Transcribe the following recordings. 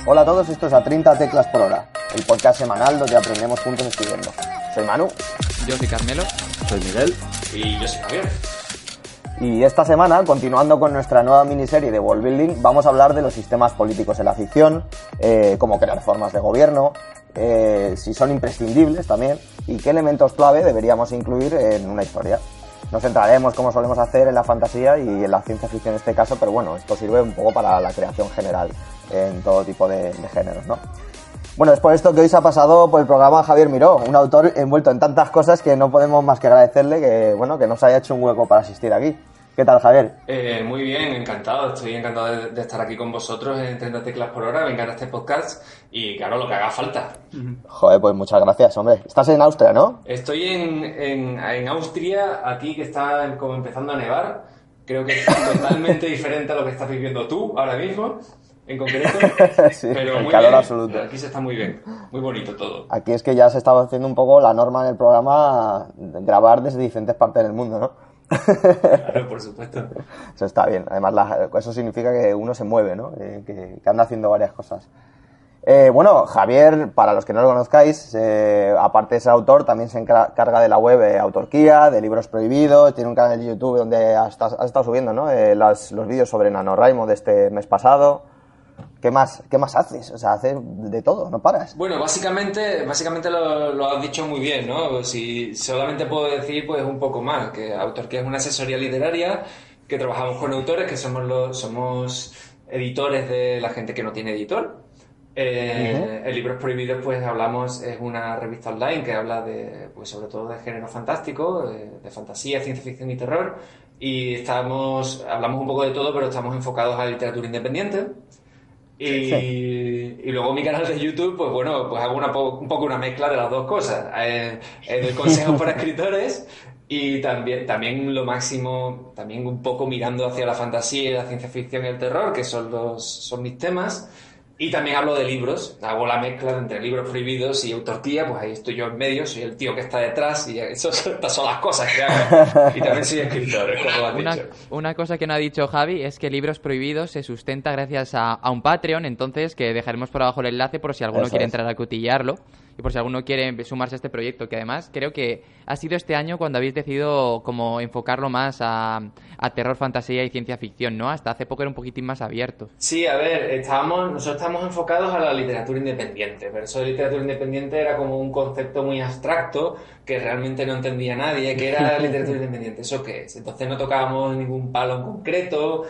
Hola a todos, esto es A 30 Teclas por Hora, el podcast semanal donde aprendemos juntos escribiendo. Soy Manu. Yo soy Carmelo. Soy Miguel. Y yo soy Javier. Y esta semana, continuando con nuestra nueva miniserie de World Building, vamos a hablar de los sistemas políticos en la ficción, cómo crear formas de gobierno, si son imprescindibles también, y qué elementos clave deberíamos incluir en una historia. Nos centraremos, como solemos hacer, en la fantasía y en la ciencia ficción en este caso, pero bueno, esto sirve un poco para la creación general en todo tipo de géneros, ¿no? Bueno, después de esto que hoy se ha pasado por el programa Javier Miró, un autor envuelto en tantas cosas que no podemos más que agradecerle que nos haya hecho un hueco para asistir aquí. ¿Qué tal, Javier? Muy bien, encantado. Estoy encantado de estar aquí con vosotros en 30 Teclas por Hora. Me encanta este podcast y, claro, lo que haga falta. Joder, pues muchas gracias, hombre. Estás en Austria, ¿no? Estoy en Austria, aquí que está como empezando a nevar. Creo que es totalmente diferente a lo que estás viviendo tú ahora mismo, en concreto. Sí, pero el muy calor bien. Absoluto. Aquí se está muy bien, muy bonito todo. Aquí es que ya se estaba haciendo un poco la norma en el programa grabar desde diferentes partes del mundo, ¿no? Claro, por supuesto. Eso está bien. Además, eso significa que uno se mueve, ¿no? Que anda haciendo varias cosas. Bueno, Javier, para los que no lo conozcáis, aparte de ser autor, también se encarga de la web Autorquía, de libros prohibidos, tiene un canal de YouTube donde has estado subiendo, ¿no? Los vídeos sobre NaNoWriMo de este mes pasado. ¿Qué más haces? O sea, haces de todo, no paras. Bueno, básicamente lo has dicho muy bien, ¿no? Si solamente puedo decir, pues un poco más, que Autorquía es una asesoría literaria, que trabajamos con autores, que somos editores de la gente que no tiene editor. En Libros Prohibidos, pues es una revista online que habla pues sobre todo de género fantástico, de fantasía, ciencia ficción y terror, y hablamos un poco de todo, pero estamos enfocados a la literatura independiente. Y luego mi canal de YouTube, pues bueno, pues hago un poco una mezcla de las dos cosas. Doy consejos para escritores y también lo máximo, también un poco mirando hacia la fantasía y la ciencia ficción y el terror, que son mis temas. Y también hablo de libros, hago la mezcla entre Libros Prohibidos y Autorquía, pues ahí estoy yo en medio, soy el tío que está detrás y estas son las cosas que hago. Y también soy escritor, como lo has dicho. Una cosa que no ha dicho Javi es que Libros Prohibidos se sustenta gracias a un Patreon, entonces que dejaremos por abajo el enlace por si alguno quiere entrar a cotillarlo y por si alguno quiere sumarse a este proyecto, que además creo que ha sido este año cuando habéis decidido como enfocarlo más a terror, fantasía y ciencia ficción, ¿no? Hasta hace poco era un poquitín más abierto. Sí, a ver, nosotros estamos enfocados a la literatura independiente, pero eso de literatura independiente era como un concepto muy abstracto que realmente no entendía nadie. ¿Qué era la literatura independiente? ¿Eso qué es? Entonces no tocábamos ningún palo en concreto,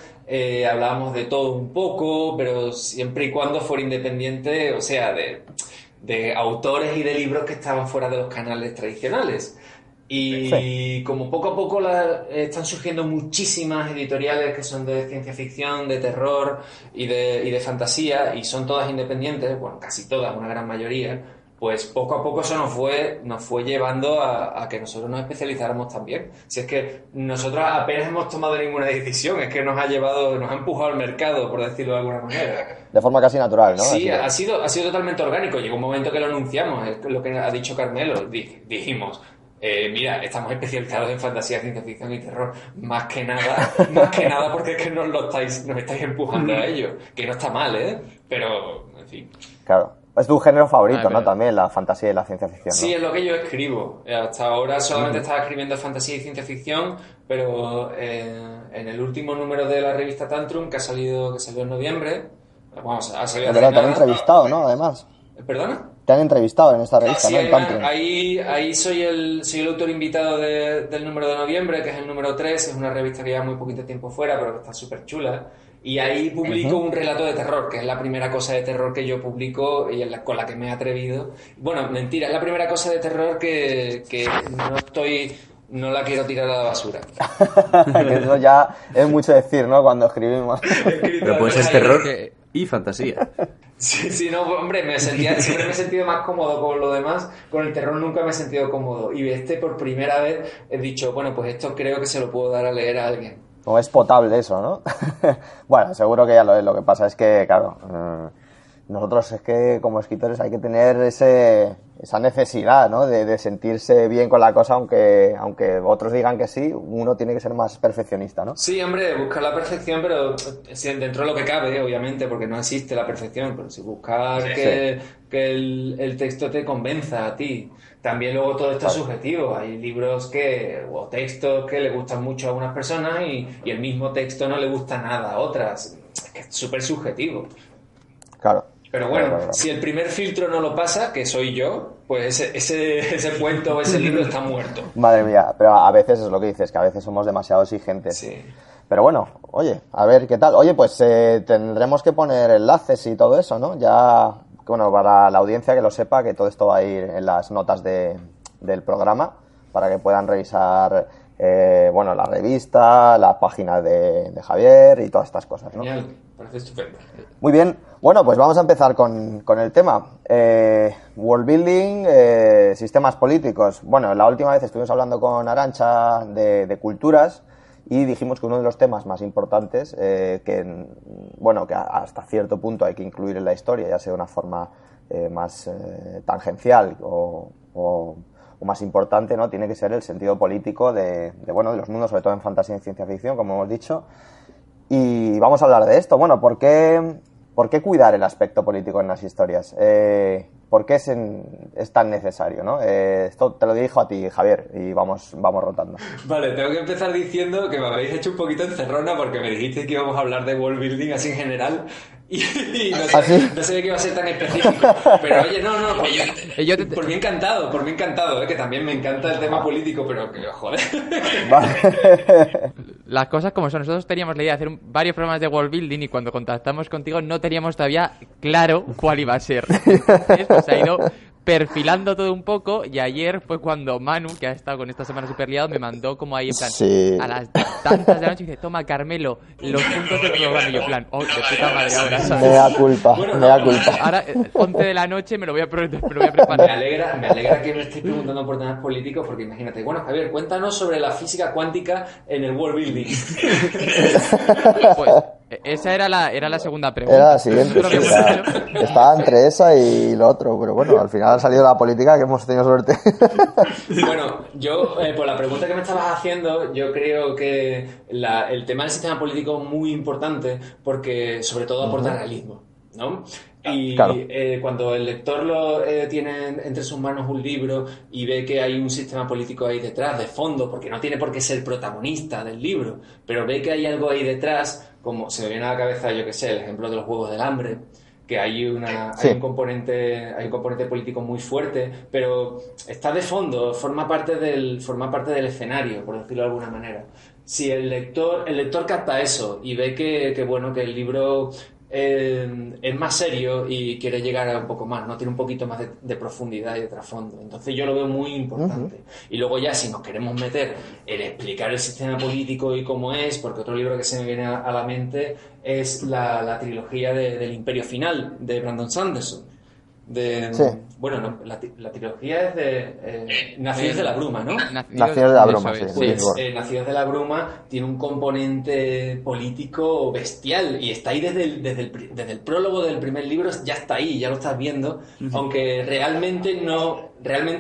hablábamos de todo un poco, pero siempre y cuando fuera independiente, o sea, de autores y de libros que estaban fuera de los canales tradicionales. Y como poco a poco están surgiendo muchísimas editoriales que son de ciencia ficción, de terror y de fantasía, y son todas independientes, bueno, casi todas, una gran mayoría, pues poco a poco eso nos fue llevando a que nosotros nos especializáramos también. Si es que nosotros apenas hemos tomado ninguna decisión, es que nos ha empujado al mercado, por decirlo de alguna manera. De forma casi natural, ¿no? Sí, ha sido totalmente orgánico. Llegó un momento que lo anunciamos, es lo que ha dicho Carmelo. Dijimos, mira, estamos especializados en fantasía, ciencia ficción y terror. Más que nada porque es que nos estáis empujando a ello. Que no está mal, pero, en fin. Claro. Es tu género favorito, ¿no? También la fantasía y la ciencia ficción, ¿no? Sí, es lo que yo escribo. Hasta ahora solamente estaba escribiendo fantasía y ciencia ficción, pero en el último número de la revista Tantrum, que salió en noviembre, ha salido hace Te han nada. entrevistado, ¿no? Además. ¿Perdona? Te han entrevistado en esta revista, Sí, ¿no? En Tantrum. ahí soy el autor invitado del número de noviembre, que es el número 3, es una revista que lleva muy poquito tiempo fuera, pero que está súper chula. Y ahí publico un relato de terror, que es la primera cosa de terror que yo publico y con la que me he atrevido. Bueno, mentira, es la primera cosa de terror que no la quiero tirar a la basura. Que eso ya es mucho decir, ¿no? Cuando escribimos. Pero puede ser terror y fantasía. Sí, no, hombre, siempre me he sentido más cómodo con lo demás. Con el terror nunca me he sentido cómodo. Y por primera vez he dicho, bueno, pues esto creo que se lo puedo dar a leer a alguien. No es potable eso, ¿no? Bueno, seguro que ya lo es. Lo que pasa es que, claro, nosotros es que como escritores hay que tener esa necesidad, ¿no? De sentirse bien con la cosa, aunque otros digan que sí, uno tiene que ser más perfeccionista, ¿no? Sí, hombre, buscar la perfección, pero dentro de lo que cabe, obviamente, porque no existe la perfección, pero si buscar que el texto te convenza a ti. También luego todo esto es subjetivo. Hay libros o textos que le gustan mucho a unas personas y el mismo texto no le gusta nada a otras. Es que es súper subjetivo. Claro. Pero bueno, si el primer filtro no lo pasa, que soy yo, pues ese cuento o ese libro está muerto. Madre mía, pero a veces es lo que dices, que a veces somos demasiado exigentes. Sí. Pero bueno, oye, a ver qué tal. Oye, pues tendremos que poner enlaces y todo eso, ¿no? Ya, bueno, para la audiencia que lo sepa, que todo esto va a ir en las notas del programa, para que puedan revisar, bueno, la revista, la página de Javier y todas estas cosas, ¿no? Genial, parece estupendo. Muy bien. Bueno, pues vamos a empezar con el tema. World building, sistemas políticos. Bueno, la última vez estuvimos hablando con Arantxa de culturas y dijimos que uno de los temas más importantes, que hasta cierto punto hay que incluir en la historia, ya sea de una forma más tangencial o más importante, ¿no? Tiene que ser el sentido político de los mundos, sobre todo en fantasía y ciencia ficción, como hemos dicho. Y vamos a hablar de esto. Bueno, ¿por qué cuidar el aspecto político en las historias? ¿Por qué es tan necesario, ¿no? Esto te lo dirijo a ti, Javier, y vamos rotando. Vale, tengo que empezar diciendo que me habéis hecho un poquito encerrona porque me dijiste que íbamos a hablar de world building así en general y no sabía que iba a ser tan específico. Pero oye, no, pues por mí encantado, que también me encanta el tema político, pero que joder. Vale. Las cosas como son. Nosotros teníamos la idea de hacer varios programas de world building y cuando contactamos contigo no teníamos todavía claro cuál iba a ser. Entonces, pues, ha ido perfilando todo un poco y ayer fue cuando Manu, que ha estado con esta semana súper liado, me mandó como ahí en plan a las tantas de la noche y dice, toma Carmelo, los puntos del programa y yo en plan, oh, de puta madre ahora, ¿sabes? Me da culpa. Ahora 11 de la noche me lo voy a preparar. Me alegra que me estéis preguntando por temas políticos porque imagínate, bueno Javier, cuéntanos sobre la física cuántica en el world building. Pues esa era la segunda pregunta. Era la siguiente. Estaba entre esa y lo otro, pero bueno, al final ha salido la política, que hemos tenido suerte. Bueno, yo, por la pregunta que me estabas haciendo, yo creo que el tema del sistema político es muy importante porque sobre todo aporta realismo, ¿no? Y claro. Cuando el lector tiene entre sus manos un libro y ve que hay un sistema político ahí detrás, de fondo, porque no tiene por qué ser protagonista del libro, pero ve que hay algo ahí detrás, como se me viene a la cabeza, yo que sé, el ejemplo de los Juegos del Hambre, que hay un componente político muy fuerte, pero está de fondo, forma parte del escenario, por decirlo de alguna manera. Si el lector capta eso y ve que el libro es más serio y quiere llegar a un poco más, ¿no? Tiene un poquito más de profundidad y de trasfondo. Entonces yo lo veo muy importante. Y luego ya si nos queremos meter en explicar el sistema político y cómo es, porque otro libro que se me viene a la mente es la trilogía del Imperio Final de Brandon Sanderson. Bueno, no, la trilogía es de Nacidos de la Bruma, ¿no? Nacidos de la Bruma, sí. Pues Nacidos de la Bruma tiene un componente político bestial y está ahí desde el prólogo del primer libro, ya está ahí, ya lo estás viendo, aunque realmente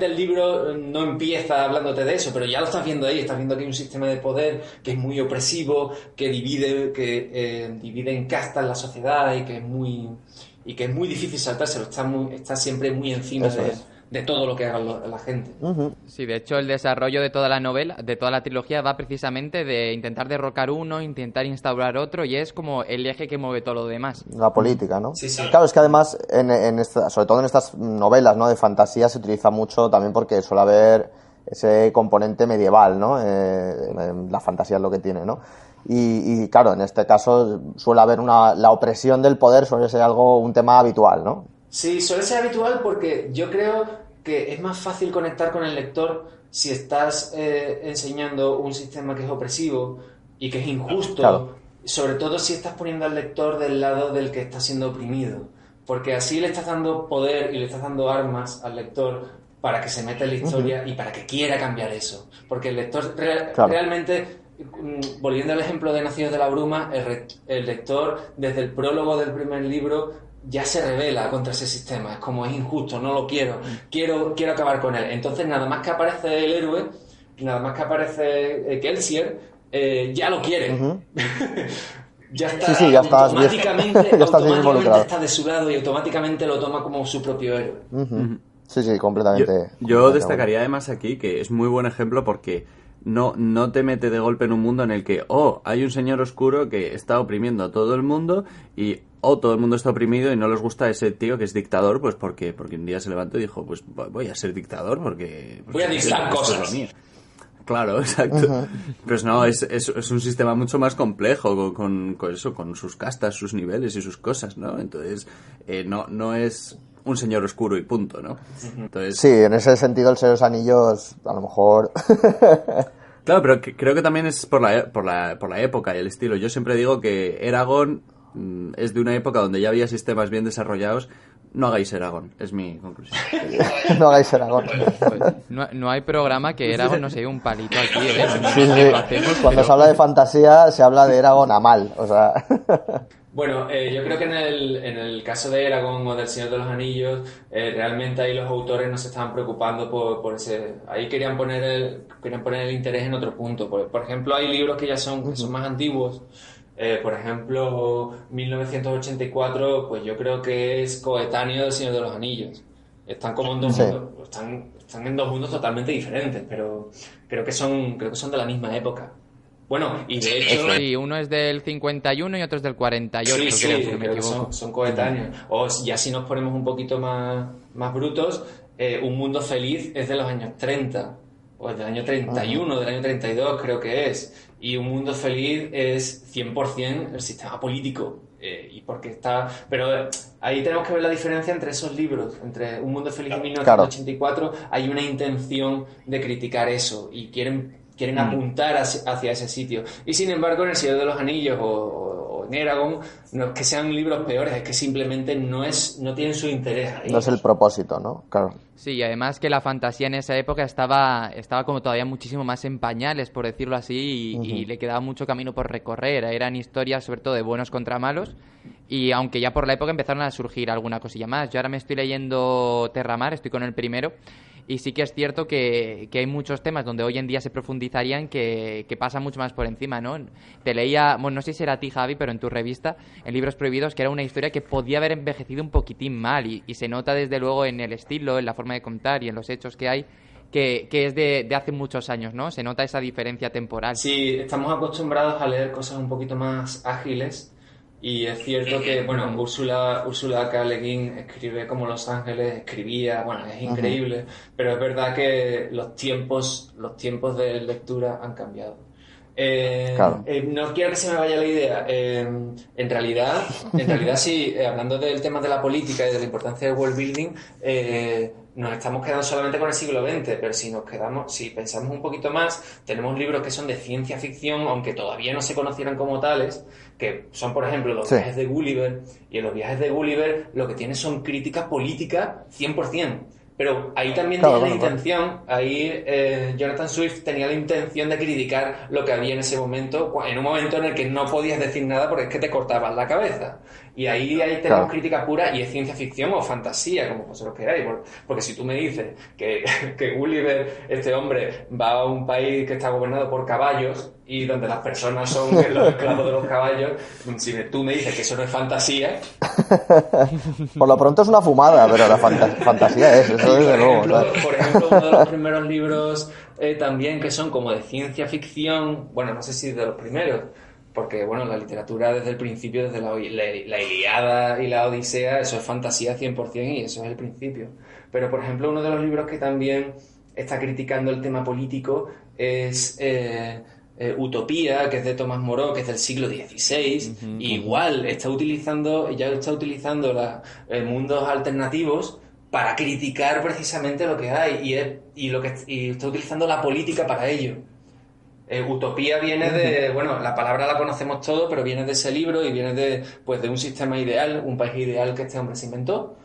el libro no empieza hablándote de eso, pero ya lo estás viendo ahí, estás viendo que hay un sistema de poder que es muy opresivo, que divide en castas la sociedad y que es muy difícil saltárselo, está siempre muy encima de todo lo que haga la gente. Sí, de hecho el desarrollo de toda la novela, de toda la trilogía, va precisamente de intentar derrocar uno, intentar instaurar otro, y es como el eje que mueve todo lo demás. La política, ¿no? Sí. Claro, es que además, sobre todo en estas novelas, ¿no?, de fantasía, se utiliza mucho también porque suele haber ese componente medieval, ¿no? La fantasía es lo que tiene, ¿no? Y claro, en este caso suele haber la opresión del poder, suele ser un tema habitual, ¿no? Sí, suele ser habitual porque yo creo que es más fácil conectar con el lector si estás enseñando un sistema que es opresivo y que es injusto, claro. Sobre todo si estás poniendo al lector del lado del que está siendo oprimido, porque así le estás dando poder y le estás dando armas al lector para que se meta en la historia y para que quiera cambiar eso, porque el lector realmente volviendo al ejemplo de Nacidos de la Bruma, el lector, desde el prólogo del primer libro, ya se rebela contra ese sistema. Es como, es injusto, no lo quiero acabar con él. Entonces, nada más que aparece el héroe, nada más que aparece Kelsier, ya lo quiere. Uh-huh. Ya está, sí, ya estás automáticamente está de su lado y automáticamente lo toma como su propio héroe. Uh-huh. Sí, completamente. Yo destacaría además aquí que es muy buen ejemplo porque no te mete de golpe en un mundo en el que, hay un señor oscuro que está oprimiendo a todo el mundo y todo el mundo está oprimido y no les gusta ese tío que es dictador, pues porque un día se levantó y dijo, pues voy a ser dictador porque voy a dictar cosas. Claro, exacto. Uh-huh. Pues no, es un sistema mucho más complejo con eso, con sus castas, sus niveles y sus cosas, ¿no? Entonces, no es un señor oscuro y punto, ¿no? Entonces, sí, en ese sentido el Señor de los Anillos, a lo mejor... Claro, pero creo que también es por la época y el estilo. Yo siempre digo que Eragon es de una época donde ya había sistemas bien desarrollados. No hagáis Eragon, es mi conclusión. No hagáis Eragon. Pues, no hay programa que Eragon no se dé un palito aquí, ¿eh? Sí. Cuando se habla de fantasía, se habla de Eragon a mal, o sea... Bueno, yo creo que en el caso de Eragon o del Señor de los Anillos, realmente ahí los autores no se estaban preocupando por ese... Ahí querían poner el interés en otro punto. Por ejemplo, hay libros que ya son más antiguos. Por ejemplo, 1984, pues yo creo que es coetáneo del Señor de los Anillos. Están como en dos mundos, están en dos mundos totalmente diferentes, pero creo que son de la misma época. Bueno, y de hecho... Sí, uno es del 51 y otro es del 48, creo que son coetáneos. O ya si nos ponemos un poquito más brutos, Un Mundo Feliz es de los años 30, o del año 31, del año 32 creo que es. Y Un Mundo Feliz es 100% el sistema político. Y porque está... Pero ahí tenemos que ver la diferencia entre esos libros. Entre Un Mundo Feliz y 1984 hay una intención de criticar eso y quieren apuntar hacia ese sitio. Y sin embargo, en El Señor de los Anillos o en Eragon, no es que sean libros peores, es que simplemente no tienen su interés ahí. No es el propósito, ¿no? Claro. Sí, y además que la fantasía en esa época estaba como todavía muchísimo más en pañales, por decirlo así, y le quedaba mucho camino por recorrer. Eran historias sobre todo de buenos contra malos, y aunque ya por la época empezaron a surgir alguna cosilla más. Yo ahora me estoy leyendo Terramar, estoy con el primero, y sí que es cierto que hay muchos temas donde hoy en día se profundizarían que pasan mucho más por encima, ¿no? Te leía, bueno, no sé si era a ti, Javi, pero en tu revista, en Libros Prohibidos, que era una historia que podía haber envejecido un poquitín mal y se nota desde luego en el estilo, en la forma de contar y en los hechos que hay, que es de hace muchos años, ¿no? Se nota esa diferencia temporal. Sí, estamos acostumbrados a leer cosas un poquito más ágiles. Y es cierto que, bueno, Úrsula K. Le Guin escribe como Los Ángeles escribía, bueno, es increíble, pero es verdad que los tiempos de lectura han cambiado. Claro. No quiero que se me vaya la idea. En realidad sí, hablando del tema de la política y de la importancia del world building, nos estamos quedando solamente con el siglo XX, pero si pensamos un poquito más, tenemos libros que son de ciencia ficción, aunque todavía no se conocieran como tales, que son, por ejemplo, los viajes de Gulliver, y en los viajes de Gulliver lo que tiene son críticas políticas 100%. Pero ahí también tenía la intención, Jonathan Swift tenía la intención de criticar lo que había en ese momento, en un momento en el que no podías decir nada porque es que te cortaban la cabeza. Y ahí tenemos crítica pura y es ciencia ficción o fantasía, como vosotros queráis. Porque si tú me dices que Gulliver, este hombre, va a un país que está gobernado por caballos y donde las personas son los esclavos de los caballos, si tú me dices que eso no es fantasía... Por lo pronto es una fumada, pero la fantasía es, eso desde luego. Por ejemplo, uno de los primeros libros también que son como de ciencia ficción, bueno, no sé si de los primeros, porque bueno, la literatura desde el principio, desde la Ilíada y la Odisea, eso es fantasía 100% y eso es el principio. Pero por ejemplo, uno de los libros que también está criticando el tema político es Utopía, que es de Tomás Moró, que es del siglo XVI, igual está utilizando mundos alternativos para criticar precisamente lo que hay y está utilizando la política para ello. Utopía viene de, bueno, la palabra la conocemos todos, pero viene de ese libro y viene de un sistema ideal, un país ideal que este hombre se inventó.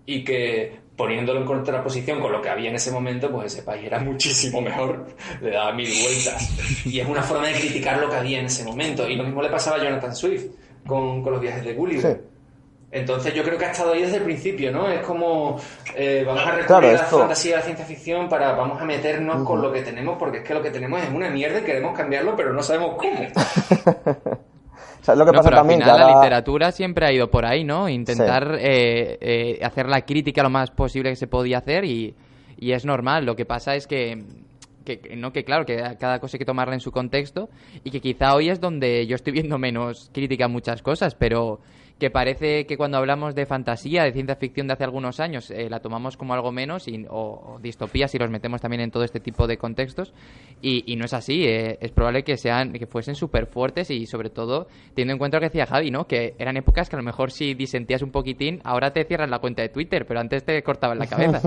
y que poniéndolo en contraposición con lo que había en ese momento, pues ese país era muchísimo mejor, le daba 1000 vueltas. Y es una forma de criticar lo que había en ese momento. Y lo mismo le pasaba a Jonathan Swift con los viajes de Gulliver. Sí. Entonces yo creo que ha estado ahí desde el principio, ¿no? Es como vamos a recurrir Claro, a la esto... fantasía y a la ciencia ficción vamos a meternos con lo que tenemos, porque es que lo que tenemos es una mierda y queremos cambiarlo, pero no sabemos cómo. ¿Sabes lo que pasa pero también? al final Que ahora... la literatura siempre ha ido por ahí, ¿no? Intentar hacer la crítica lo más posible que se podía hacer y es normal. Lo que pasa es que claro, que cada cosa hay que tomarla en su contexto y que quizá hoy es donde yo estoy viendo menos crítica a muchas cosas, pero que parece que cuando hablamos de fantasía, de ciencia ficción de hace algunos años, la tomamos como algo menos o distopías y los metemos también en todo este tipo de contextos y no es así. Es probable que fuesen súper fuertes y sobre todo teniendo en cuenta lo que decía Javi, ¿no? Que eran épocas que a lo mejor si disentías un poquitín, ahora te cierran la cuenta de Twitter, pero antes te cortaban la cabeza.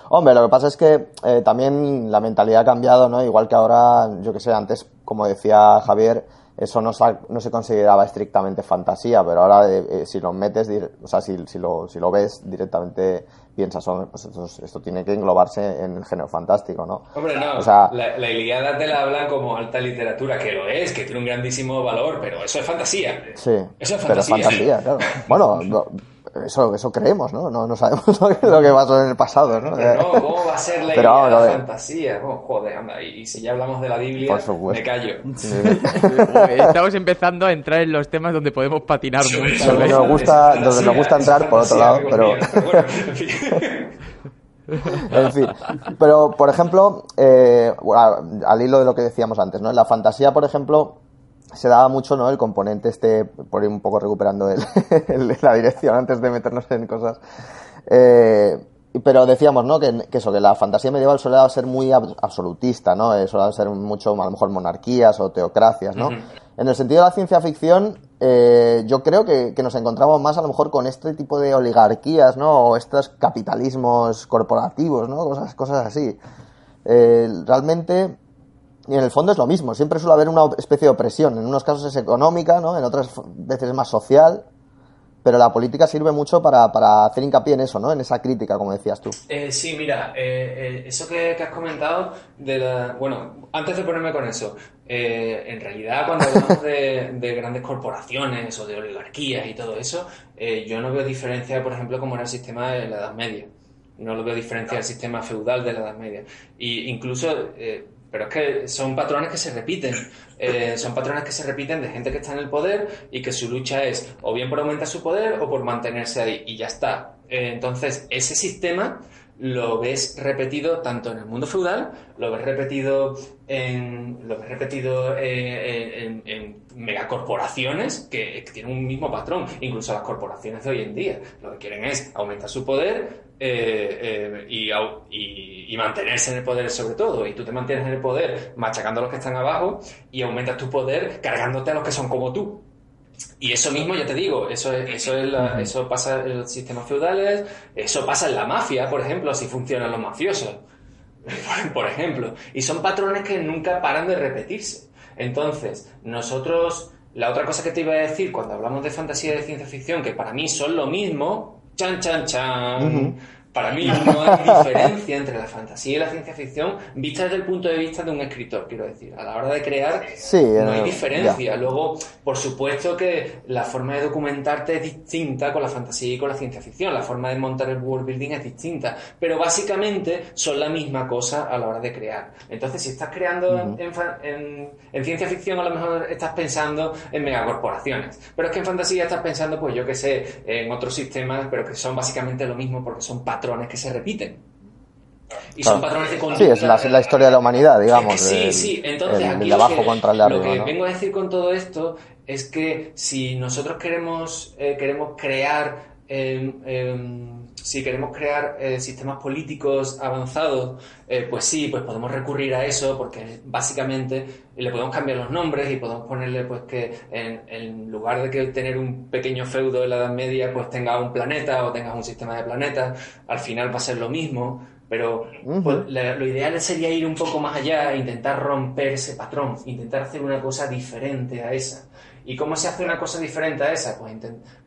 Hombre, lo que pasa es que también la mentalidad ha cambiado, ¿no? Igual que ahora, yo que sé, antes, como decía Javier, eso no se consideraba estrictamente fantasía, pero ahora si lo metes, o sea, si lo ves directamente piensas, pues esto tiene que englobarse en el género fantástico, ¿no? Hombre, no, o sea, la Ilíada te la hablan como alta literatura, que lo es, que tiene un grandísimo valor, pero eso es fantasía. Sí, eso es fantasía. pero es fantasía, claro. Bueno, eso creemos, ¿no? No sabemos lo que pasó en el pasado, ¿no? Pero no, ¿cómo va a ser la Ilíada fantasía? Oh, joder, anda, y si ya hablamos de la Biblia, me callo. Sí. Estamos empezando a entrar en los temas donde podemos patinar mucho. Donde nos gusta entrar por otro lado, pero bueno, en fin. En fin, pero por ejemplo, al hilo de lo que decíamos antes, ¿no? En la fantasía, por ejemplo, se daba mucho, ¿no? El componente por ir un poco recuperando la dirección antes de meternos en cosas. Pero decíamos, ¿no? Que la fantasía medieval suele ser muy absolutista, ¿no? Suele ser mucho, a lo mejor, monarquías o teocracias, ¿no? En el sentido de la ciencia ficción, yo creo que nos encontramos más a lo mejor con este tipo de oligarquías, ¿no? O estos capitalismos corporativos, ¿no? Cosas así. Realmente, y en el fondo es lo mismo. Siempre suele haber una especie de opresión. En unos casos es económica, ¿no? En otras veces es más social. Pero la política sirve mucho para hacer hincapié en eso, ¿no? En esa crítica, como decías tú. Sí, mira, eso que has comentado bueno, antes de ponerme con eso, en realidad cuando hablamos de grandes corporaciones o de oligarquías y todo eso, yo no veo diferencia, por ejemplo, como era el sistema de la Edad Media. No lo veo diferencia del sistema feudal de la Edad Media. Y incluso... pero es que son patrones que se repiten. Son patrones que se repiten de gente que está en el poder y que su lucha es o bien por aumentar su poder o por mantenerse ahí. Y ya está. Entonces, ese sistema lo ves repetido tanto en el mundo feudal, lo ves repetido en megacorporaciones que tienen un mismo patrón. Incluso las corporaciones de hoy en día lo que quieren es aumentar su poder y mantenerse en el poder sobre todo. Y tú te mantienes en el poder machacando a los que están abajo y aumentas tu poder cargándote a los que son como tú. Y eso mismo, ya te digo, eso pasa en los sistemas feudales, eso pasa en la mafia, por ejemplo, así funcionan los mafiosos, por ejemplo. Y son patrones que nunca paran de repetirse. Entonces, nosotros, la otra cosa que te iba a decir cuando hablamos de fantasía y de ciencia ficción, que para mí son lo mismo, chan, chan, chan... Para mí no hay diferencia entre la fantasía y la ciencia ficción vista desde el punto de vista de un escritor, quiero decir. A la hora de crear no hay diferencia. Luego, por supuesto que la forma de documentarte es distinta con la fantasía y con la ciencia ficción. La forma de montar el world building es distinta. Pero básicamente son la misma cosa a la hora de crear. Entonces, si estás creando en ciencia ficción, a lo mejor estás pensando en megacorporaciones. Pero es que en fantasía estás pensando, pues yo qué sé, en otros sistemas, pero que son básicamente lo mismo porque son patrones que se repiten. Y son patrones de conducta. Sí, es la historia de la humanidad, digamos. Sí. Entonces, aquí de abajo contra el de arriba, lo que ¿no? vengo a decir con todo esto es que si nosotros queremos crear sistemas políticos avanzados, pues sí, pues podemos recurrir a eso porque básicamente le podemos cambiar los nombres y podemos ponerle pues que en lugar de que tener un pequeño feudo en la Edad Media pues tengas un planeta o tengas un sistema de planetas, al final va a ser lo mismo, pero pues, lo ideal sería ir un poco más allá e intentar romper ese patrón, intentar hacer una cosa diferente a esa. ¿Y cómo se hace una cosa diferente a esa?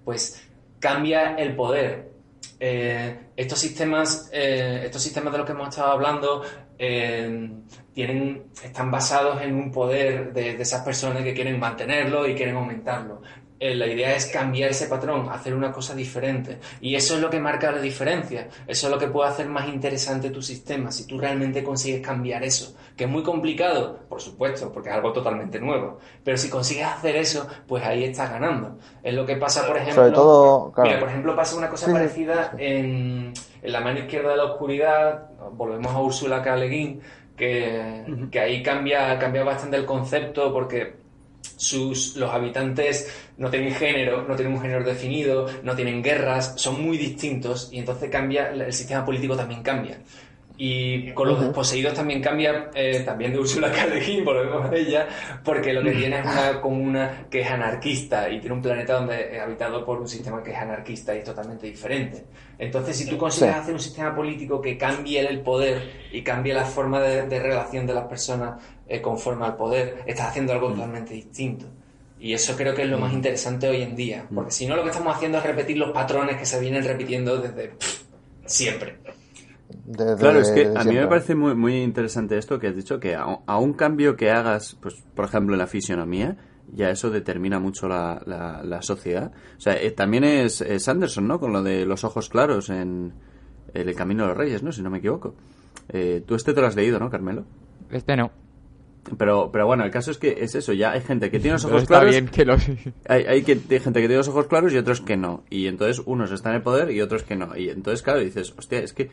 Pues cambia el poder. estos sistemas de los que hemos estado hablando están basados en un poder de esas personas que quieren mantenerlo y quieren aumentarlo. La idea es cambiar ese patrón, hacer una cosa diferente. Y eso es lo que marca la diferencia. Eso es lo que puede hacer más interesante tu sistema, si tú realmente consigues cambiar eso. Que es muy complicado, por supuesto, porque es algo totalmente nuevo. Pero si consigues hacer eso, pues ahí estás ganando. Es lo que pasa, por ejemplo... Sobre todo, claro. Mira, por ejemplo, pasa una cosa parecida en La mano izquierda de la oscuridad. Volvemos a Ursula K. Le Guin, que ahí cambia bastante el concepto, porque los habitantes no tienen género, no tienen un género definido, no tienen guerras, son muy distintos, y entonces el sistema político también cambia. Y con los desposeídos también cambia, también de Ursula K. Le Guin, volvemos a ella, porque lo que tiene es una comuna que es anarquista y tiene un planeta donde es habitado por un sistema que es anarquista y es totalmente diferente. Entonces, si tú consigues hacer un sistema político que cambie el poder y cambie la forma de relación de las personas conforme al poder, estás haciendo algo totalmente distinto. Y eso creo que es lo más interesante hoy en día, porque si no, lo que estamos haciendo es repetir los patrones que se vienen repitiendo desde siempre. Claro, es que a mí me parece muy, muy interesante esto que has dicho, que a un cambio que hagas, pues por ejemplo en la fisionomía, ya eso determina mucho la sociedad. O sea, también es Sanderson, ¿no? Con lo de los ojos claros en El Camino de los Reyes, ¿no? Si no me equivoco. Tú te lo has leído, ¿no, Carmelo? No. Pero bueno, el caso es que es eso, ya hay gente que tiene los ojos claros. Está bien que lo... hay gente que tiene los ojos claros y otros que no. Y entonces unos están en el poder y otros que no. Y entonces, claro, dices, hostia, es que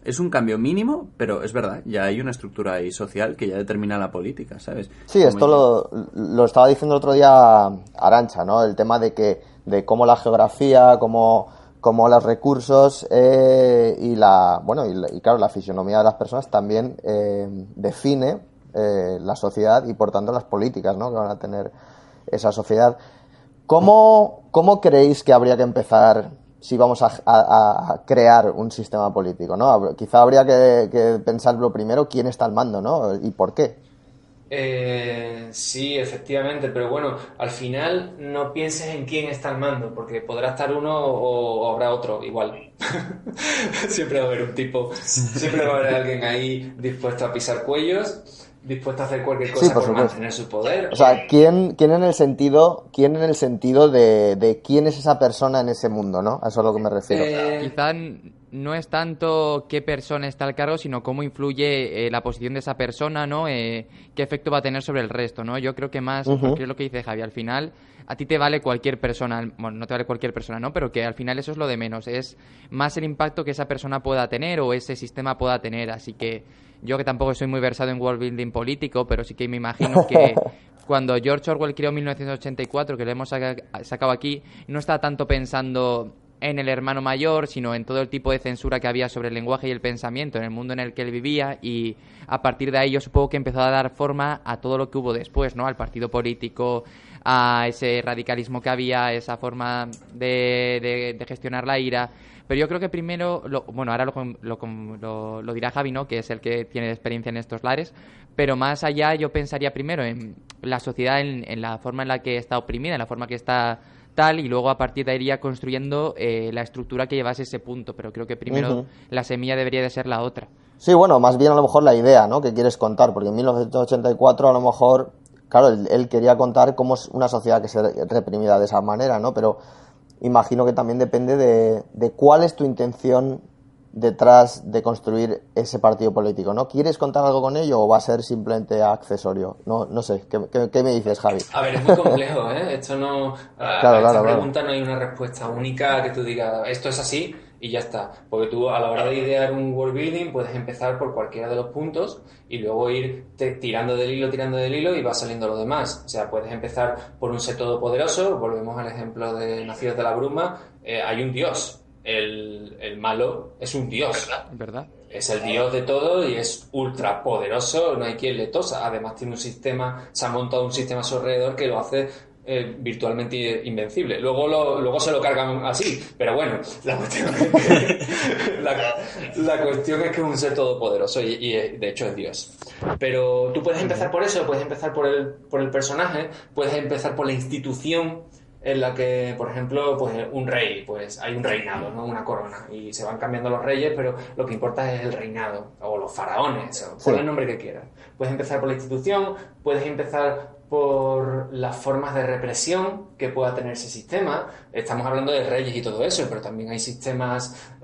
es un cambio mínimo, pero es verdad, ya hay una estructura ahí social que ya determina la política, ¿sabes? Sí, esto lo estaba diciendo el otro día Arantxa, ¿no? El tema de cómo la geografía, cómo los recursos y claro, la fisionomía de las personas también define la sociedad y por tanto las políticas, ¿no? Que van a tener esa sociedad. ¿Cómo creéis que habría que empezar si vamos a crear un sistema político, ¿no? Quizá habría que pensar lo primero quién está al mando, ¿no? Y por qué. Sí, efectivamente, pero bueno, al final no pienses en quién está al mando, porque podrá estar uno o habrá otro, igual. Siempre va a haber un tipo, siempre va a haber alguien ahí dispuesto a pisar cuellos, dispuesto a hacer cualquier cosa por mantener su poder. O sea, ¿quién en el sentido de quién es esa persona en ese mundo, ¿no? A eso es a lo que me refiero. Quizá no es tanto qué persona está al cargo, sino cómo influye la posición de esa persona, ¿no? Qué efecto va a tener sobre el resto, ¿no? Yo creo que más, porque es lo que dice Javi, al final a ti te vale cualquier persona, bueno, no te vale cualquier persona, ¿no? Pero que al final eso es lo de menos, es más el impacto que esa persona pueda tener o ese sistema pueda tener, así que yo que tampoco soy muy versado en world building político, pero sí que me imagino que cuando George Orwell creó 1984, que lo hemos sacado aquí, no está tanto pensando en el hermano mayor, sino en todo el tipo de censura que había sobre el lenguaje y el pensamiento en el mundo en el que él vivía, y a partir de ahí yo supongo que empezó a dar forma a todo lo que hubo después, ¿no? Al partido político, a ese radicalismo que había, esa forma de gestionar la ira. Pero yo creo que primero, ahora lo dirá Javi, ¿no? Que es el que tiene experiencia en estos lares, pero más allá yo pensaría primero en la sociedad, en la forma en la que está oprimida, en la forma que está tal, y luego a partir de ahí iría construyendo la estructura que llevase ese punto, pero creo que primero la semilla debería de ser la otra. Sí, bueno, más bien a lo mejor la idea, ¿no? Que quieres contar, porque en 1984 a lo mejor, claro, él quería contar cómo es una sociedad que se reprimida de esa manera, ¿no? Pero imagino que también depende de cuál es tu intención detrás de construir ese partido político, ¿no? ¿Quieres contar algo con ello o va a ser simplemente accesorio? No sé, ¿qué me dices, Javi? A ver, es muy complejo, ¿eh? Esto no... a esta pregunta no hay una respuesta única que tú digas, esto es así y ya está. Porque tú a la hora de idear un world building puedes empezar por cualquiera de los puntos y luego ir tirando del hilo y va saliendo lo demás. O sea, puedes empezar por un ser todopoderoso, volvemos al ejemplo de Nacidos de la Bruma, hay un dios. El malo es un dios, ¿verdad? Es el dios de todo y es ultra poderoso, no hay quien le tosa. Además tiene un sistema, se ha montado un sistema a su alrededor que lo hace virtualmente invencible. Luego se lo cargan así, pero bueno, la cuestión es que es un ser todopoderoso y de hecho es Dios. Pero tú puedes empezar por eso, puedes empezar por el personaje, puedes empezar por la institución en la que, por ejemplo, pues un rey, pues hay un reinado, ¿no? Una corona, y se van cambiando los reyes, pero lo que importa es el reinado, o los faraones, o ponle el nombre que quieras. Puedes empezar por la institución, puedes empezar por las formas de represión que pueda tener ese sistema. Estamos hablando de reyes y todo eso, pero también hay sistemas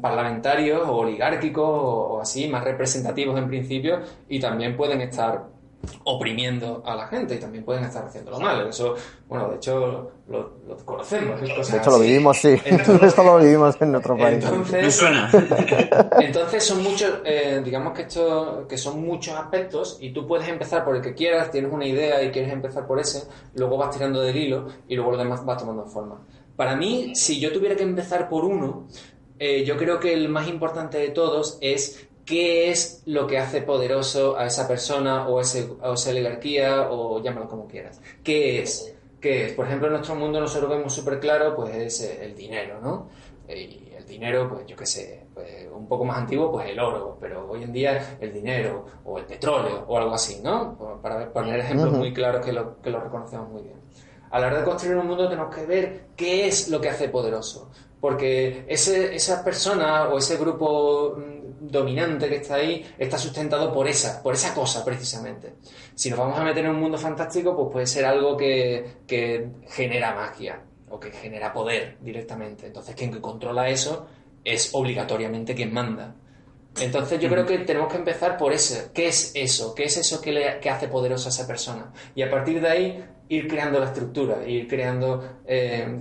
parlamentarios o oligárquicos o así, más representativos en principio, y también pueden estar oprimiendo a la gente y también pueden estar haciéndolo mal. Eso, bueno, de hecho lo conocemos. De hecho, lo vivimos, sí. Esto lo vivimos en nuestro país. Entonces son muchos, digamos que son muchos aspectos, y tú puedes empezar por el que quieras, tienes una idea y quieres empezar por ese, luego vas tirando del hilo y luego lo demás va tomando forma. Para mí, si yo tuviera que empezar por uno, yo creo que el más importante de todos es qué es lo que hace poderoso a esa persona o esa oligarquía, o llámalo como quieras. ¿Qué es? Por ejemplo, en nuestro mundo nosotros vemos súper claro, pues es el dinero, ¿no? Y el dinero, pues yo qué sé, pues, un poco más antiguo, pues el oro, pero hoy en día el dinero o el petróleo o algo así, ¿no? Para poner ejemplos muy claros que lo reconocemos muy bien. A la hora de construir un mundo tenemos que ver qué es lo que hace poderoso, porque esa persona o ese grupo dominante que está ahí está sustentado por esa cosa precisamente. Si nos vamos a meter en un mundo fantástico, pues puede ser algo que genera magia o que genera poder directamente. Entonces quien controla eso es obligatoriamente quien manda. Entonces yo creo que tenemos que empezar por eso. ¿Qué es eso? ¿Qué es eso que hace poderoso a esa persona? Y a partir de ahí ir creando la estructura, ir creando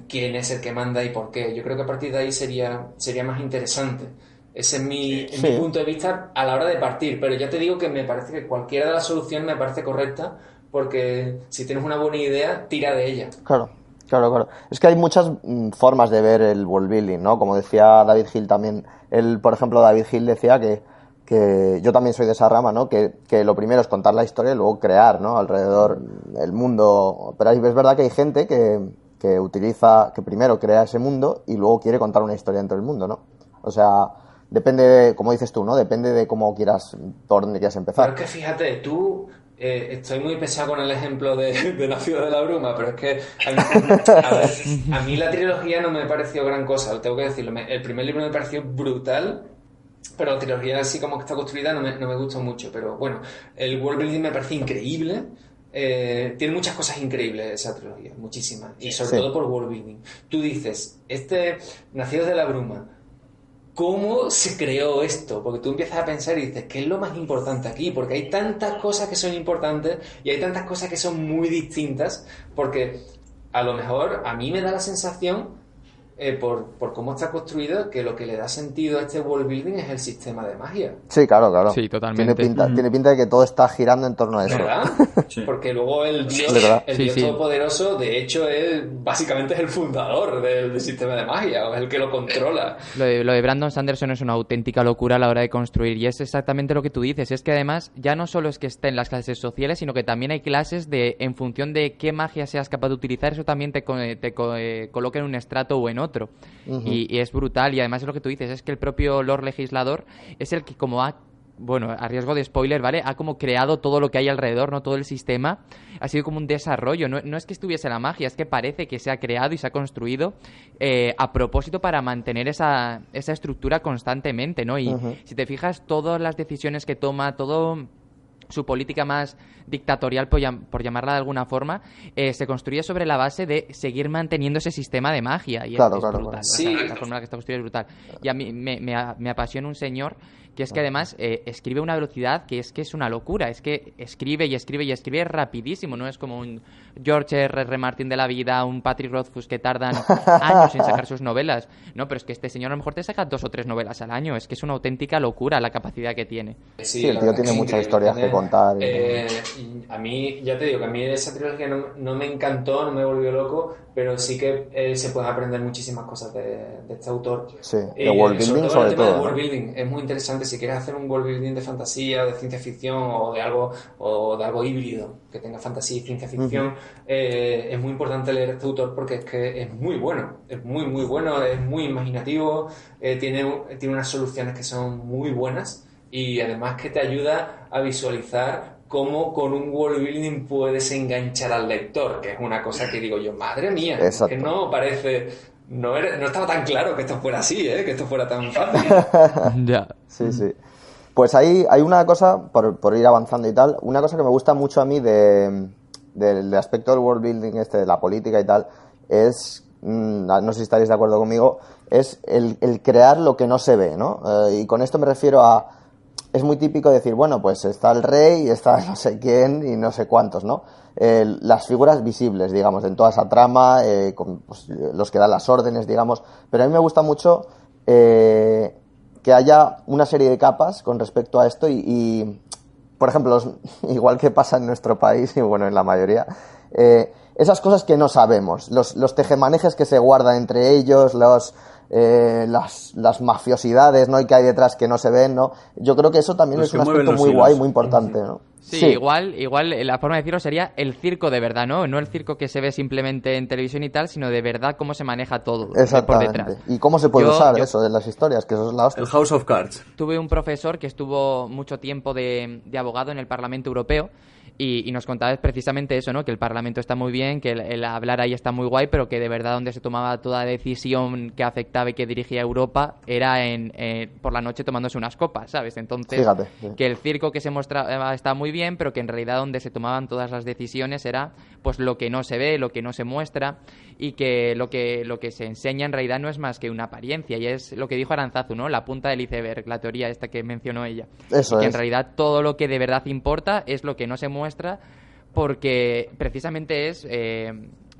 quién es el que manda y por qué. Yo creo que a partir de ahí sería más interesante. Ese es mi punto de vista a la hora de partir. Pero ya te digo que me parece que cualquiera de las soluciones me parece correcta, porque si tienes una buena idea, tira de ella. Claro. Es que hay muchas formas de ver el world building, ¿no? Como decía David Hill también. Por ejemplo, David Hill decía que yo también soy de esa rama, ¿no? Que lo primero es contar la historia y luego crear, ¿no? Alrededor el mundo. Pero es verdad que hay gente que primero crea ese mundo y luego quiere contar una historia dentro del mundo, ¿no? O sea, depende, como dices tú, ¿no? Depende de cómo quieras, por dónde quieras empezar. Pero es que fíjate, tú... estoy muy pesado con el ejemplo de La Ciudad de la Bruma, pero es que a mí la trilogía no me pareció gran cosa, tengo que decirlo. El primer libro me pareció brutal, pero la trilogía así como que está construida no me gustó mucho. Pero bueno, el world building me parece increíble. Tiene muchas cosas increíbles esa trilogía, muchísimas, y sobre todo por world building. Tú dices, Nacidos de la Bruma, ¿cómo se creó esto? Porque tú empiezas a pensar y dices, ¿qué es lo más importante aquí? Porque hay tantas cosas que son importantes y hay tantas cosas que son muy distintas, porque a lo mejor a mí me da la sensación, por cómo está construido, que lo que le da sentido a este world building es el sistema de magia. Sí, claro. Sí, totalmente. Tiene pinta de que todo está girando en torno a eso. ¿Verdad? Sí. Porque luego el Dios todopoderoso, de hecho, básicamente es el fundador del sistema de magia, o es el que lo controla. Lo de Brandon Sanderson es una auténtica locura a la hora de construir, y es exactamente lo que tú dices. Es que además ya no solo es que esté en las clases sociales, sino que también hay clases en función de qué magia seas capaz de utilizar, eso también te coloca en un estrato o en otro. Y es brutal, y además es lo que tú dices, es que el propio Lord Legislador es el que, como a riesgo de spoiler, ¿vale? Ha como creado todo lo que hay alrededor, ¿no? Todo el sistema ha sido como un desarrollo. No es que estuviese la magia, es que parece que se ha creado y se ha construido a propósito para mantener esa estructura constantemente, ¿no? Y si te fijas, todas las decisiones que toma, todo su política más dictatorial, por llamarla de alguna forma, se construye sobre la base de seguir manteniendo ese sistema de magia. Y es brutal. Sí. O sea, la forma en la que está construida es brutal. Y a mí me apasiona un señor que es que además escribe a una velocidad que es una locura. Es que escribe rapidísimo. No es como un George R.R. Martin de la vida, un Patrick Rothfuss que tardan años en sacar sus novelas. No, pero es que este señor a lo mejor te saca 2 o 3 novelas al año. Es que es una auténtica locura la capacidad que tiene. Sí, el tío tiene muchas historias que contar. A mí, ya te digo, que a mí esa trilogía no me encantó, no me volvió loco, pero sí que se pueden aprender muchísimas cosas de este autor. Sí, de world building sobre todo. De world building es muy interesante. Si quieres hacer un world building de fantasía, de ciencia ficción o de algo híbrido que tenga fantasía y ciencia ficción, es muy importante leer este autor, porque es que es muy bueno, es muy muy bueno, es muy imaginativo, tiene unas soluciones que son muy buenas, y además que te ayuda a visualizar cómo con un world building puedes enganchar al lector, que es una cosa que digo yo, madre mía, Exacto. que no parece... No estaba tan claro que esto fuera así, que esto fuera tan fácil. Ya. Sí, sí. Pues hay una cosa, por ir avanzando y tal, una cosa que me gusta mucho a mí del aspecto del world building de la política y tal, es, no sé si estaréis de acuerdo conmigo, es el crear lo que no se ve, ¿no? Y con esto me refiero a... Es muy típico decir, bueno, pues está el rey, está no sé quién y no sé cuántos, ¿no? Las figuras visibles, digamos, en toda esa trama, pues, los que dan las órdenes, digamos. Pero a mí me gusta mucho que haya una serie de capas con respecto a esto y por ejemplo, igual que pasa en nuestro país y bueno, en la mayoría, esas cosas que no sabemos, los tejemanejes que se guardan entre ellos, las mafiosidades, ¿no? Y que hay detrás que no se ven, ¿no? Yo creo que eso también es un aspecto muy guay, muy importante, ¿no? Sí, igual la forma de decirlo sería el circo de verdad, ¿no? No el circo que se ve simplemente en televisión y tal, sino de verdad cómo se maneja todo por detrás. Y cómo se puede usar eso de las historias, que eso es la hostia. El House of Cards. Tuve un profesor que estuvo mucho tiempo de abogado en el Parlamento Europeo y nos contaba precisamente eso, ¿no? Que el Parlamento está muy bien, que el hablar ahí está muy guay, pero que de verdad donde se tomaba toda decisión que afectaba y que dirigía Europa era por la noche tomándose unas copas, ¿sabes? Entonces, fíjate, sí. Que el circo que se mostraba está muy bien, pero que en realidad donde se tomaban todas las decisiones era pues lo que no se ve, lo que no se muestra y que lo que se enseña en realidad no es más que una apariencia y es lo que dijo Aranzazu, ¿no? La punta del iceberg, la teoría esta que mencionó ella. Eso y que es. en realidad todo lo que de verdad importa es lo que no se muestra porque precisamente es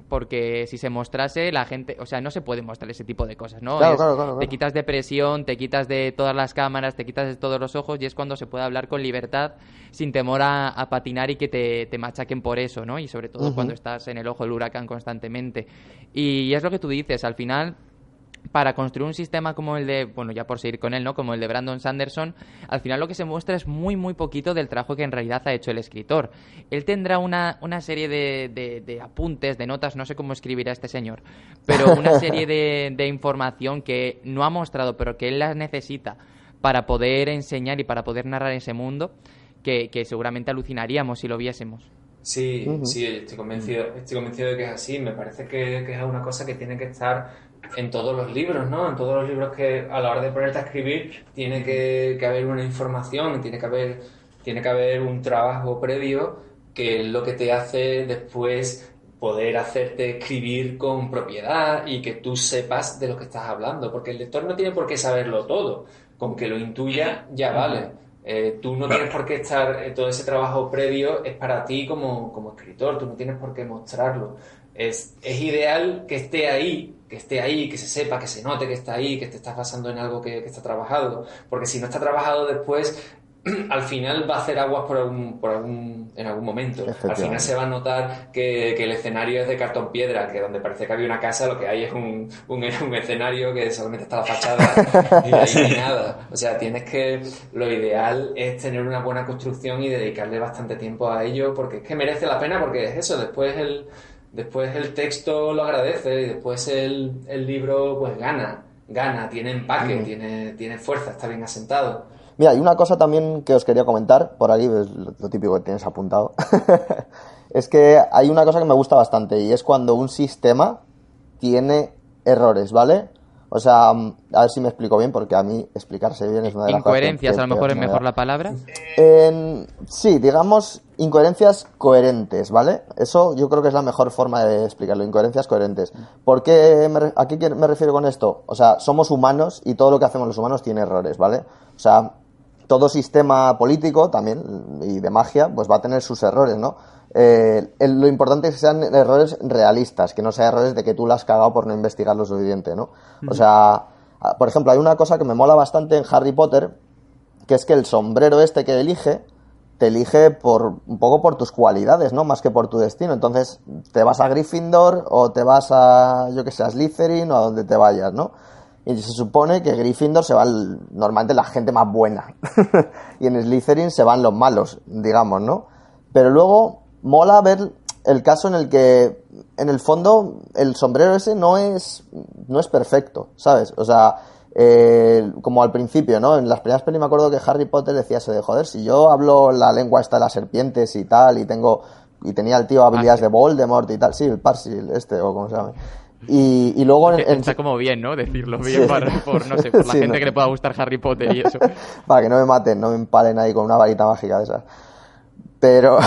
porque si se mostrase la gente, o sea, no se puede mostrar ese tipo de cosas, ¿no? Claro. Te quitas de presión, te quitas de todas las cámaras, te quitas de todos los ojos y es cuando se puede hablar con libertad sin temor a patinar y que te machaquen por eso, ¿no? Y sobre todo cuando estás en el ojo del huracán constantemente. Y es lo que tú dices, al final para construir un sistema como el de, bueno, ya por seguir con él, ¿no? Como el de Brandon Sanderson, al final lo que se muestra es muy, muy poquito del trabajo que en realidad ha hecho el escritor. Él tendrá una serie de apuntes, de notas, no sé cómo escribirá este señor, pero una serie de información que no ha mostrado, pero que él las necesita para poder enseñar y para poder narrar ese mundo, que seguramente alucinaríamos si lo viésemos. Sí, sí, estoy convencido de que es así. Me parece que es una cosa que tiene que estar en todos los libros, ¿no? En todos los libros que a la hora de ponerte a escribir tiene que haber una información, tiene que haber un trabajo previo que es lo que te hace después poder hacerte escribir con propiedad y que tú sepas de lo que estás hablando, porque el lector no tiene por qué saberlo todo, con que lo intuya ya vale. Tú no tienes por qué estar, todo ese trabajo previo es para ti como escritor, tú no tienes por qué mostrarlo. Es ideal que esté ahí, que se sepa, que se note que está ahí, que te estás basando en algo que está trabajado, porque si no está trabajado después, al final va a hacer aguas en algún momento. Al final se va a notar que el escenario es de cartón piedra, que donde parece que había una casa, lo que hay es un escenario que solamente está la fachada y ahí no hay nada. O sea, lo ideal es tener una buena construcción y dedicarle bastante tiempo a ello, porque es que merece la pena, porque es eso, después el texto lo agradece y después el libro pues gana, tiene empaque, tiene fuerza, está bien asentado. Mira, hay una cosa también que os quería comentar, por aquí, es lo típico que tienes apuntado, es que hay una cosa que me gusta bastante y es cuando un sistema tiene errores, ¿vale? O sea, a ver si me explico bien, porque a mí explicarse bien es una de las cosas incoherencias, a lo mejor es mejor la palabra. Sí, digamos, incoherencias coherentes, ¿vale? Eso yo creo que es la mejor forma de explicarlo, incoherencias coherentes. ¿Por qué ¿a qué me refiero con esto? O sea, somos humanos y todo lo que hacemos los humanos tiene errores, ¿vale? O sea, todo sistema político también, y de magia, pues va a tener sus errores, ¿no? Lo importante es que sean errores realistas, que no sean errores de que tú la has cagado por no investigar lo suficiente, ¿no? O sea, por ejemplo, hay una cosa que me mola bastante en Harry Potter, que es que el sombrero este que te elige un poco por tus cualidades, ¿no? Más que por tu destino. Entonces, te vas a Gryffindor o te vas a, yo que sé, a Slytherin o a donde te vayas, ¿no? Y se supone que Gryffindor se va normalmente la gente más buena y en Slytherin se van los malos, digamos, ¿no? Pero luego mola ver el caso en el que, en el fondo, el sombrero ese no es perfecto, ¿sabes? O sea, como al principio, ¿no? En las primeras pelis me acuerdo que Harry Potter decía eso de, joder, si yo hablo la lengua esta de las serpientes y tal, y tenía el tío habilidades de Voldemort y tal, sí, el Parsil o como se llama. Y luego está como bien, ¿no? Decirlo bien, sí. por la sí, gente que le pueda gustar Harry Potter y eso. Para que no me maten, no me empalen ahí con una varita mágica de esas. Pero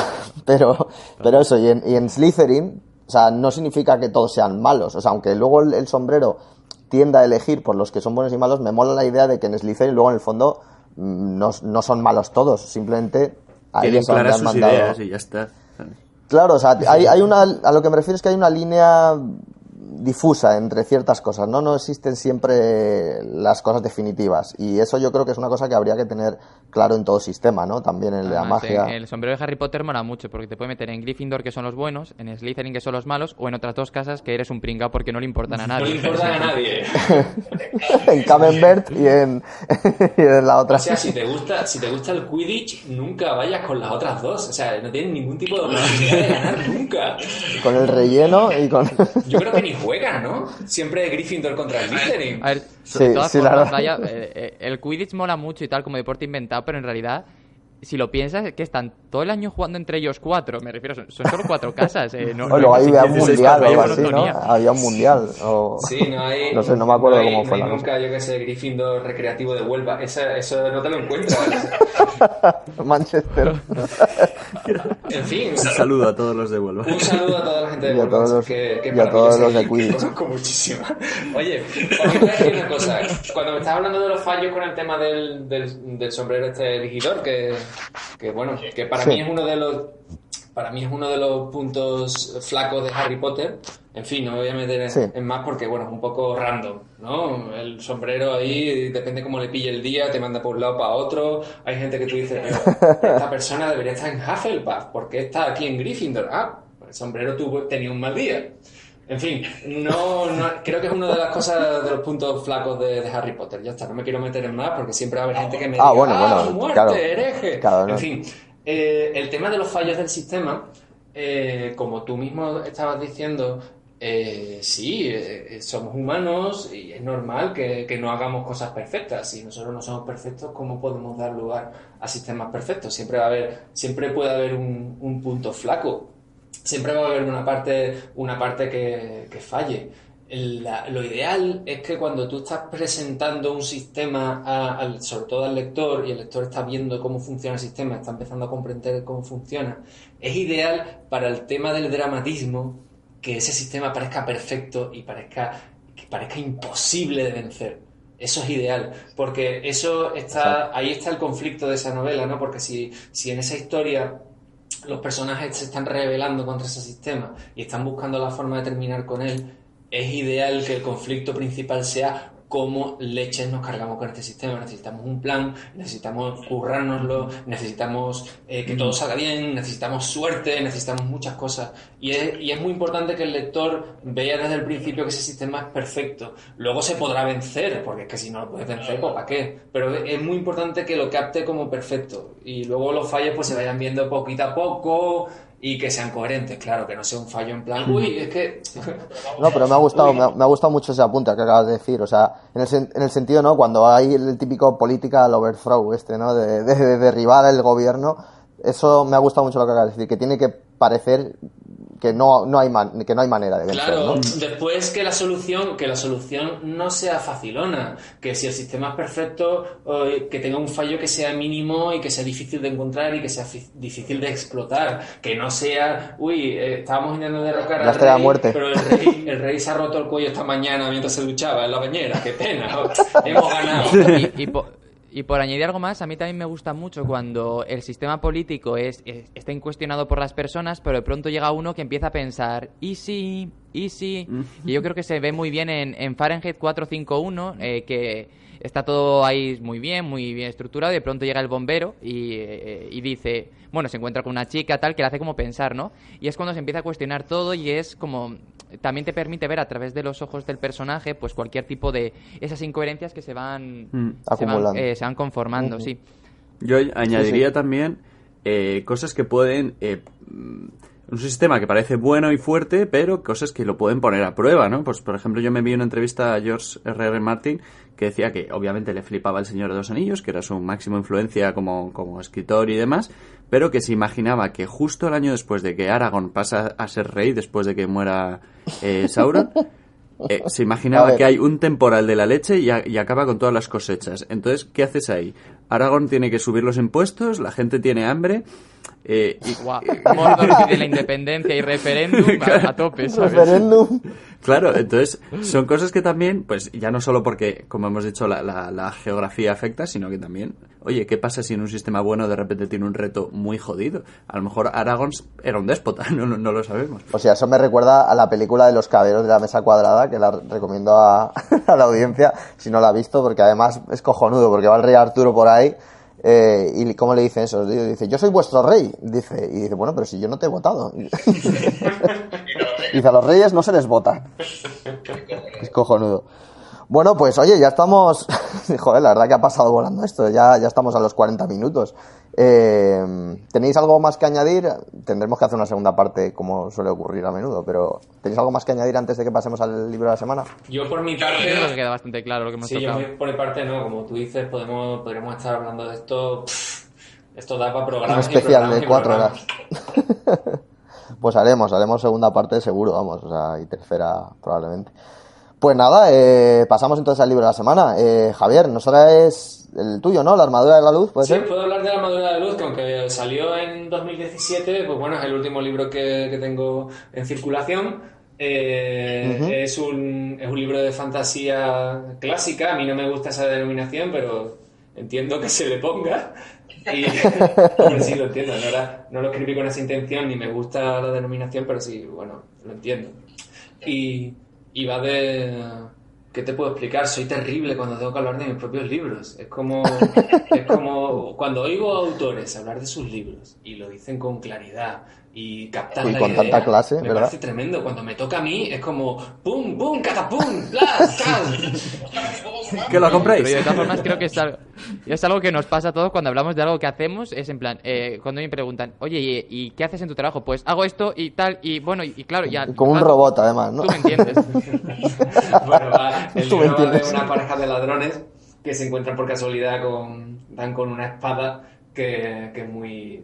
eso, y en Slytherin, o sea, no significa que todos sean malos. O sea, aunque luego el sombrero tienda a elegir por los que son buenos y malos, me mola la idea de que en Slytherin luego en el fondo no son malos todos, simplemente a ellos han sus mandado ideas y ya está. Claro, o sea, a lo que me refiero es que hay una línea difusa entre ciertas cosas, ¿no? No existen siempre las cosas definitivas, y eso yo creo que es una cosa que habría que tener claro en todo sistema, ¿no? También en la magia. El sombrero de Harry Potter mola mucho porque te puede meter en Gryffindor, que son los buenos, en Slytherin, que son los malos, o en otras dos casas que eres un pringao porque no le importan a nadie. No le importan a nadie. En Camembert y en la otra. O sea, si te gusta el Quidditch, nunca vayas con las otras dos. O sea, no tienes ningún tipo de oportunidad de ganar nunca. Con el relleno y con... Yo creo que ni juegan, ¿no? Siempre Gryffindor contra Slytherin. A ver, sí, de todas sí, formas, la verdad. vaya, el Quidditch mola mucho y tal como deporte inventado, pero en realidad, si lo piensas, es que están todo el año jugando entre ellos 4. Me refiero, son solo 4 casas. Luego había un mundial o algo así, ¿no? Había un mundial. Sí, no hay. No sé, no me acuerdo no hay, cómo fue no la hay cosa. nunca, yo que sé, Gryffindor recreativo de Huelva. Eso no te lo encuentras. Manchester. En fin. Un saludo a todos los de Huelva. Un saludo a toda la gente de Y a Huelva. todos los- que y a para todos mí los de que Quidditch. conozco muchísimas. Oye, os voy a decir una cosa. Cuando me estabas hablando de los fallos con el tema del sombrero elegidor, que bueno, que para Sí. mí es uno de los... Para mí es uno de los puntos flacos de Harry Potter. En fin, no me voy a meter Sí. en más porque, bueno, es un poco random, ¿no? El sombrero ahí, depende cómo le pille el día, te manda por un lado para otro. Hay gente que tú dices, pero esta persona debería estar en Hufflepuff, ¿por qué está aquí en Gryffindor? Ah, pues el sombrero tenía un mal día. En fin, no, creo que es una de las cosas, de los puntos flacos de Harry Potter. Ya está, no me quiero meter en más porque siempre va a haber gente que me diga, bueno, muerte, claro. hereje. Claro, ¿no? En fin, el tema de los fallos del sistema, como tú mismo estabas diciendo, sí, somos humanos y es normal que no hagamos cosas perfectas. Si nosotros no somos perfectos, ¿cómo podemos dar lugar a sistemas perfectos? Siempre puede haber un punto flaco. Siempre va a haber una parte que falle. Lo ideal es que cuando tú estás presentando un sistema sobre todo al lector, y el lector está viendo cómo funciona el sistema, está empezando a comprender cómo funciona, es ideal para el tema del dramatismo que ese sistema parezca perfecto y que parezca imposible de vencer. Eso es ideal, porque ahí está el conflicto de esa novela, ¿no? Porque si en esa historia los personajes se están rebelando contra ese sistema y están buscando la forma de terminar con él, es ideal que el conflicto principal sea cómo leches nos cargamos con este sistema. Necesitamos un plan, necesitamos currárnoslo, necesitamos que todo salga bien, necesitamos suerte, necesitamos muchas cosas. Y es muy importante que el lector vea desde el principio que ese sistema es perfecto. Luego se podrá vencer, porque es que si no lo puedes vencer, pues ¿para qué? Pero es muy importante que lo capte como perfecto. Y luego los fallos pues se vayan viendo poquito a poco y que sean coherentes. Claro, que no sea un fallo en plan, uy, es que... No, pero me ha gustado mucho ese apunte que acabas de decir. O sea, en el sentido, ¿no? Cuando hay el típico political overthrow, ¿no? De derribar el gobierno, eso me ha gustado mucho lo que acabas de decir, que tiene que parecer que no hay manera de vencer, Claro, ¿no? después que la solución no sea facilona, que si el sistema es perfecto, que tenga un fallo que sea mínimo y que sea difícil de encontrar y que sea difícil de explotar, que no sea, estábamos intentando derrocar al estrella de rey, muerte. pero el rey se ha roto el cuello esta mañana mientras se duchaba en la bañera, qué pena, hemos ganado. Y por añadir algo más, a mí también me gusta mucho cuando el sistema político está incuestionado por las personas, pero de pronto llega uno que empieza a pensar, ¿y sí? ¿Y sí? Y yo creo que se ve muy bien en Fahrenheit 451, que está todo ahí muy bien estructurado, y de pronto llega el bombero y dice, bueno, se encuentra con una chica tal que le hace como pensar, ¿no? Y es cuando se empieza a cuestionar todo y es como... También te permite ver a través de los ojos del personaje pues cualquier tipo de esas incoherencias que se van conformando, sí. Yo añadiría también cosas que pueden un sistema que parece bueno y fuerte, pero cosas que lo pueden poner a prueba, ¿no? Pues, por ejemplo, yo me vi una entrevista a George R.R. Martin que decía que obviamente le flipaba El Señor de los Anillos, que era su máxima influencia como escritor y demás, pero que se imaginaba que justo el año después de que Aragorn pasa a ser rey, después de que muera Sauron, se imaginaba que hay un temporal de la leche y acaba con todas las cosechas. Entonces, ¿qué haces ahí? Aragorn tiene que subir los impuestos, la gente tiene hambre... Mordor pide la independencia y referéndum a tope, ¿sabes? Referéndum. Claro, entonces son cosas que también, pues ya no solo porque, como hemos dicho, la geografía afecta, sino que también, oye, ¿qué pasa si en un sistema bueno de repente tiene un reto muy jodido? A lo mejor Aragorn era un déspota, no lo sabemos. O sea, eso me recuerda a la película de los caballeros de la mesa cuadrada, que la recomiendo a la audiencia, si no la ha visto, porque además es cojonudo, porque va el rey Arturo por ahí. ¿Y cómo le dicen eso? Dice, yo soy vuestro rey. Y dice, bueno, pero si yo no te he votado. Dice, a los reyes no se les vota. Es cojonudo. Bueno, pues oye, ya estamos... Joder, la verdad que ha pasado volando esto. Ya estamos a los 40 minutos. ¿Tenéis algo más que añadir? Tendremos que hacer una segunda parte, como suele ocurrir a menudo, pero ¿tenéis algo más que añadir antes de que pasemos al libro de la semana? Yo por mi parte... Creo que queda bastante claro lo que hemos tocado. Yo por mi parte no, como tú dices, podríamos estar hablando de esto... Esto da para programas. Un especial de 4 horas. Pues haremos segunda parte seguro, vamos, o sea, y tercera probablemente. Pues nada, pasamos entonces al libro de la semana. Javier, nos traes el tuyo, ¿no? La armadura de la luz, ¿puede ser? Sí, puedo hablar de la armadura de la luz, que aunque salió en 2017, pues bueno, es el último libro que tengo en circulación. Es un libro de fantasía clásica. A mí no me gusta esa denominación, pero entiendo que se le ponga. Y sí, lo entiendo. No lo escribí con esa intención, ni me gusta la denominación, pero sí, bueno, lo entiendo. Y va de... ¿Qué te puedo explicar? Soy terrible cuando tengo que hablar de mis propios libros. Es como cuando oigo a autores hablar de sus libros y lo dicen con claridad y captan la con idea, tanta clase, me ¿verdad? parece tremendo. Cuando me toca a mí es como ¡pum, pum, catapum, blas, cal! ¿Que lo compréis? Pero de todas formas creo que es algo que nos pasa a todos cuando hablamos de algo que hacemos. Es en plan, cuando me preguntan, oye, ¿y qué haces en tu trabajo? Pues hago esto y tal, y bueno, y claro, ya... Como un robot, además, ¿no? Tú me entiendes. Bueno, el libro va de una pareja de ladrones que se encuentran por casualidad dan con una espada que es muy...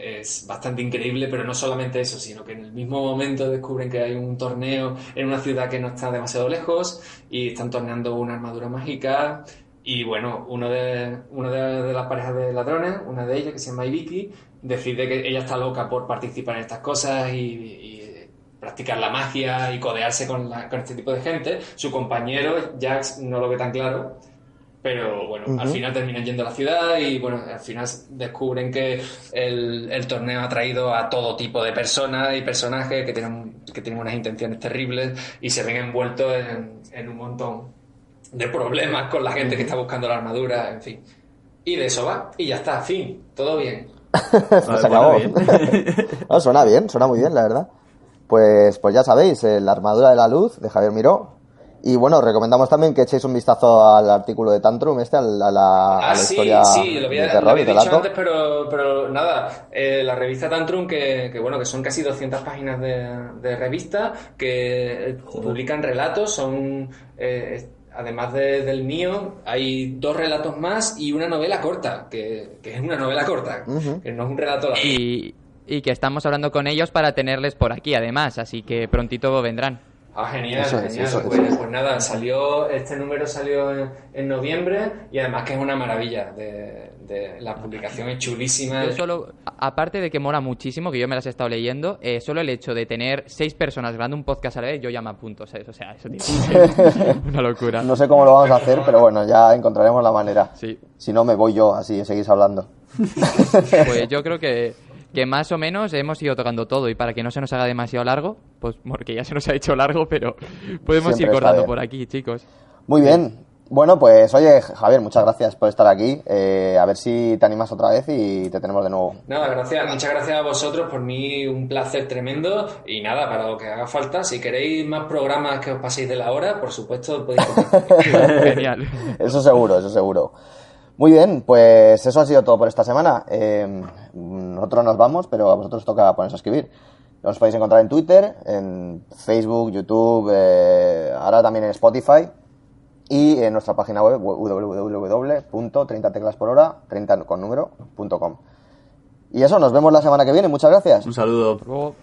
es bastante increíble, pero no solamente eso, sino que en el mismo momento descubren que hay un torneo en una ciudad que no está demasiado lejos y están torneando una armadura mágica. Y bueno, uno de las parejas de ladrones, una de ellas que se llama Ibiki, decide que ella está loca por participar en estas cosas y practicar la magia y codearse con este tipo de gente. Su compañero, Jax, no lo ve tan claro, pero bueno, al final terminan yendo a la ciudad y bueno, al final descubren que el torneo ha traído a todo tipo de personas y personajes que tienen unas intenciones terribles y se ven envueltos en un montón de problemas con la gente que está buscando la armadura, en fin. Y de eso va, y ya está, fin, todo bien. Se acabó. No, suena muy bien, la verdad. Pues ya sabéis, la armadura de la luz de Javier Miró. Y bueno, recomendamos también que echéis un vistazo al artículo de Tantrum, a la historia sí, lo de terror y dicho relato. antes, pero nada, la revista Tantrum, que son casi 200 páginas de revista, que publican relatos, son... además del mío, hay 2 relatos más y una novela corta, que es una novela corta, que no es un relato largo. Y que estamos hablando con ellos para tenerles por aquí, además, así que prontito vendrán. Genial, Eso genial. es. Pues nada, este número salió en noviembre y además que es una maravilla. La publicación es chulísima. Yo solo, aparte de que mola muchísimo, que yo me las he estado leyendo, solo el hecho de tener 6 personas grabando un podcast a la vez, yo ya me apunto, ¿sabes? O sea, eso tiene que ser una locura. No sé cómo lo vamos a hacer, pero bueno, ya encontraremos la manera. Sí. Si no, me voy yo, así seguís hablando. Pues yo creo que más o menos hemos ido tocando todo y para que no se nos haga demasiado largo, pues porque ya se nos ha hecho largo, pero podemos Siempre ir está cortando bien. por aquí, chicos. Muy bien. Bueno, pues oye, Javier, muchas gracias por estar aquí. A ver si te animas otra vez y te tenemos de nuevo. Nada, muchas gracias a vosotros, por mí un placer tremendo y nada, para lo que haga falta, si queréis más programas que os paséis de la hora, por supuesto podéis contar. Genial. Eso seguro. Muy bien, pues eso ha sido todo por esta semana. Nosotros nos vamos, pero a vosotros toca ponerse a escribir. Nos podéis encontrar en Twitter, en Facebook, YouTube, ahora también en Spotify y en nuestra página web www.30teclasporhora, 30 con número.com. Y eso, nos vemos la semana que viene. Muchas gracias. Un saludo. Luego.